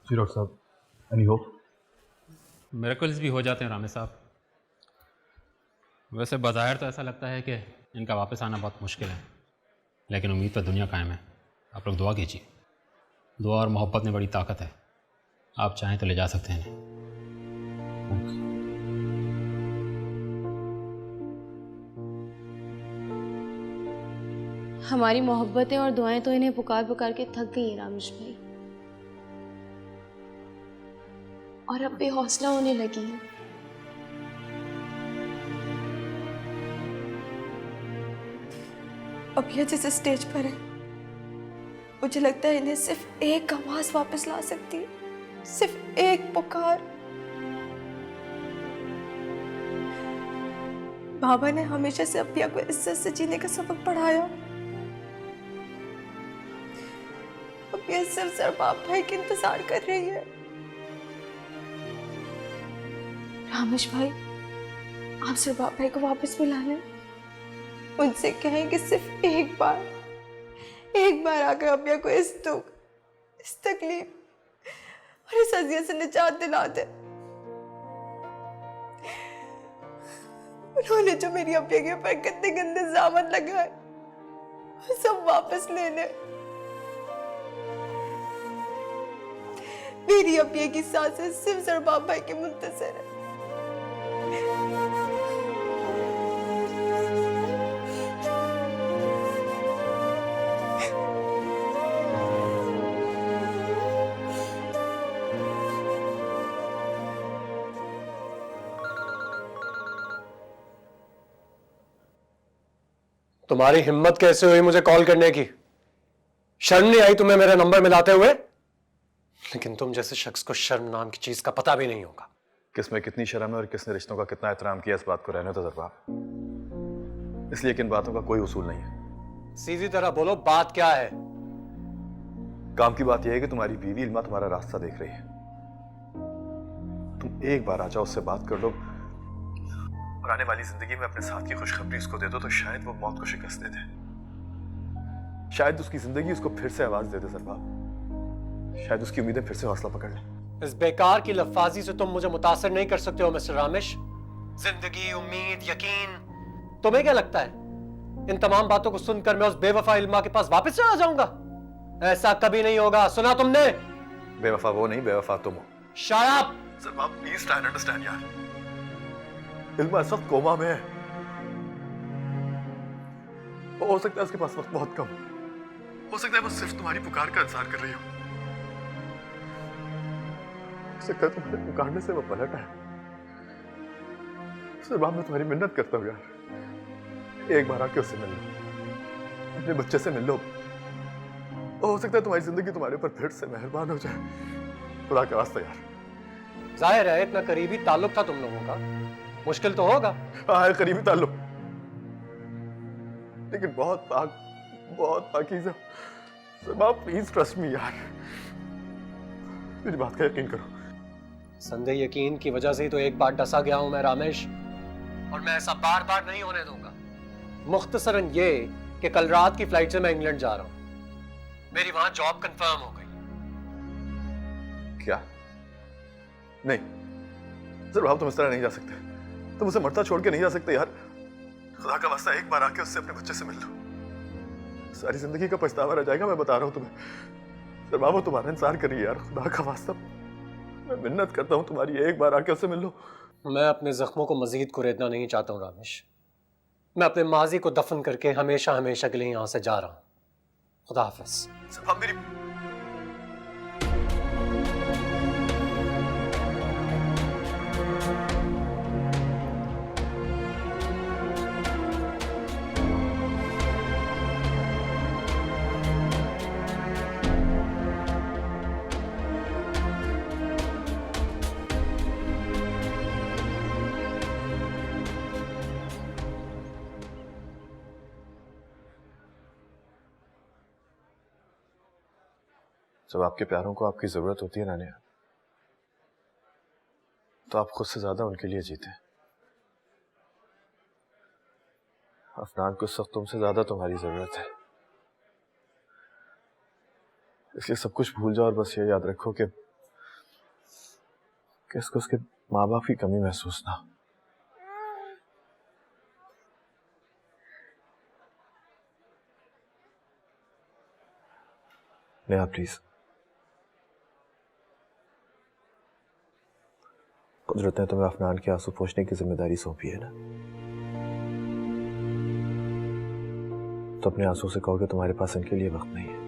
जी doctor साहब, any hope? Miracles भी हो जाते हैं रामेश साहब। वैसे बाज़ाहिर तो ऐसा लगता है कि इनका वापस आना बहुत मुश्किल है, लेकिन उम्मीद पर दुनिया कायम है। आप लोग दुआ कीजिए। दुआ और मोहब्बत में बड़ी ताकत है। आप चाहें तो ले जा सकते हैं। हमारी मोहब्बतें और दुआएं तो इन्हें पुकार पुकार के थक गई हैं रामेश भाई, और अब बेहौसला होने लगी हैं। अब यह जिस स्टेज पर है, मुझे लगता है इन्हें सिर्फ एक आवाज वापस ला सकती है, सिर्फ एक पुकार। बाबा ने हमेशा से अपिया को इज्जत से जीने का सबक पढ़ाया। अपिया सिर्फ सरबाब भाई के इंतजार कर रही है। रामेश भाई, आप सरबाब भाई को वापस बुला लें। उनसे कहें कि सिर्फ एक बार आकर अपिया को इस दुख, इस तकलीफ और इस अजियत से निजात दिला दे। उन्होंने जो मेरी अपिया के ऊपर कितने गंदे इल्जाम लगाए, वो सब वापस ले ले। मेरी अपिया की सांसें सिर्फ सरबाब भाई के मुंतज़िर है। तुम्हारी हिम्मत कैसे हुई मुझे कॉल करने की? शर्म नहीं आई तुम्हें मेरा नंबर मिलाते हुए? लेकिन तुम जैसे शख्स को शर्म नाम की चीज का पता भी नहीं होगा। किसमें कितनी शर्म है और किसने रिश्तों का कितना एहतराम किया, इस बात को रहने दो जरा। इसलिए कि इन बातों का कोई उसूल नहीं है। सीधी तरह बोलो, बात क्या है? काम की बात यह है कि तुम्हारी बीवी इल्मा तुम्हारा रास्ता देख रही है। तुम एक बार आ जाओ, उससे बात कर लो और आने वाली जिंदगी में अपने साथ की खुशखबरी उसको दे दो, तो शायद वो मौत को शिकस्त दे दे। शायद उसकी जिंदगी उसको फिर से आवाज दे दे सरबाब। शायद उसकी उम्मीदें फिर से हौसला पकड़ ले। इस बेकार की लफ्जाजी से तुम मुझे मुतासर नहीं कर सकते हो मिस्टर रामेश। जिंदगी, उम्मीद, यकीन, तुम्हें क्या लगता है इन तमाम बातों को सुनकर मैं उस बेवफा इल्मा के पास वापस चला जाऊंगा? ऐसा कभी नहीं होगा। सुना तुमने? बेवफा वो नहीं, बेवफा तुम हो। Shut up! Sarbab please try and understand यार। इल्मा इस वक्त कोमा में है। हो सकता है उसके पास वक्त बहुत कम हो सकता है वो सिर्फ तुम्हारी पुकार का इंतजार कर रही हो सकता है तुम्हारे पुकारने से वो पलट आए। सरबाब मैं तुम्हारी मिन्नत करता हूँ यार, एक बार आके उससे मिल लो, अपने बच्चे से मिल लो। हो सकता है तुम्हारी जिंदगी तुम्हारे ऊपर फिर से मेहरबान हो जाए। खुदा के वास्ते यार। जाहिर है इतना करीबी ताल्लुक था तुम लोगों का, मुश्किल तो होगा। हाँ, करीबी ताल्लुक, लेकिन बहुत पाकीज़ा। सरबाब प्लीज ट्रस्ट मी यार, मेरी बात का यकीन करो। संदेह यकीन की वजह से ही तो एक बार डसा गया हूं मैं रामेश, और मैं ऐसा बार बार नहीं होने दूंगा। मुख्तसरन ये कि कल रात की फ्लाइट से मैं इंग्लैंड जा रहा हूं। मेरी वहां जॉब कंफर्म हो गई। क्या? नहीं सरबाब, तुम इस तरह नहीं जा सकते। तुम उसे मरता छोड़ के नहीं जा सकते यार। खुदा का वास्ता एक बार आके उससे अपने बच्चे से मिल लो, सारी जिंदगी का पछतावा रह जाएगा। मैं बता रहा हूं तुम्हें। सरबाब वो तुम्हारा इंतजार कर रही है यार, खुदा का वास्ता मैं मिन्नत करता हूं तुम्हारी, एक बार आके उससे मिल लो। मैं अपने जख्मों को मजीद कुरेदना नहीं चाहता हूं रामेश। मैं अपने माजी को दफन करके हमेशा हमेशा के लिए यहां से जा रहा हूं। खुदा हाफिज। सरबाब मेरी जब आपके प्यारों को आपकी जरूरत होती है नानिया, तो आप खुद से ज्यादा उनके लिए जीते हैं। अफनान को इस वक्त तुमसे ज्यादा तुम्हारी जरूरत है, इसलिए सब कुछ भूल जाओ और बस ये याद रखो कि कि इसको उसके माँ बाप की कमी महसूस ना हो। नेहा प्लीज, कुदरत ने तुम्हें अफनान के आंसू पोंछने की जिम्मेदारी सौंपी है ना, तो अपने आंसू से कहो कि तुम्हारे पास इनके लिए वक्त नहीं है।